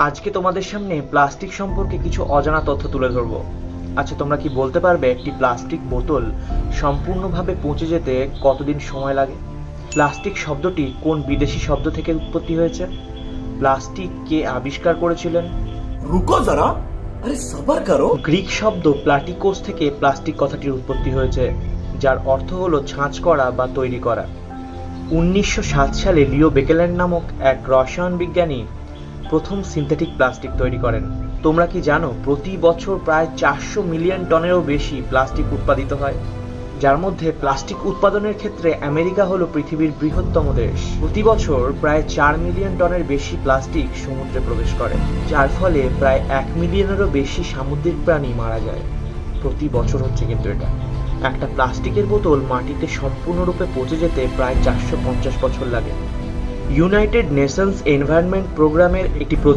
আজকে তোমাদের সামনে প্লাস্টিক সম্পর্কে কিছু অজানা তথ্য তুলে ধরবো। আচ্ছা, তোমরা কি বলতে পারবে একটি প্লাস্টিক বোতল সম্পূর্ণভাবে পচে যেতে কতদিন সময় লাগে? প্লাস্টিক শব্দটি কোন বিদেশি শব্দ থেকে উৎপত্তি হয়েছে? প্লাস্টিক কে আবিষ্কার করেছিলেন? रुको जरा, अरे सबर करो। গ্রিক শব্দ প্লাটিকোস থেকে প্লাস্টিক কথাটির উৎপত্তি হয়েছে, যার অর্থ হলো ছাঁচ করা বা তৈরি করা। 1907 সালে লিও বেকেল্যান্ড নামক এক রসায়ন বিজ্ঞানী প্রথম সিনথেটিক প্লাস্টিক তৈরি করেন। তোমরা কি জানো প্রতি বছর প্রায় 400 মিলিয়ন টনেরও বেশি প্লাস্টিক উৎপাদিত হয়, যার মধ্যে প্লাস্টিক উৎপাদনের ক্ষেত্রে আমেরিকা হলো পৃথিবীর বৃহত্তম দেশ। প্রতি বছর প্রায় 4 মিলিয়ন টনের বেশি প্লাস্টিক সমুদ্রে প্রবেশ করে, যার ফলে প্রায় 1 মিলিয়নেরও বেশি সামুদ্রিক প্রাণী মারা যায় প্রতি বছর। হচ্ছে কিন্তু এটা একটা প্লাস্টিকের বোতল মাটিতে সম্পূর্ণরূপে পচে যেতে প্রায় 450 বছর লাগে। ইউনাইটেড নেশনস এনভায়রনমেন্ট প্রোগ্রামের একটি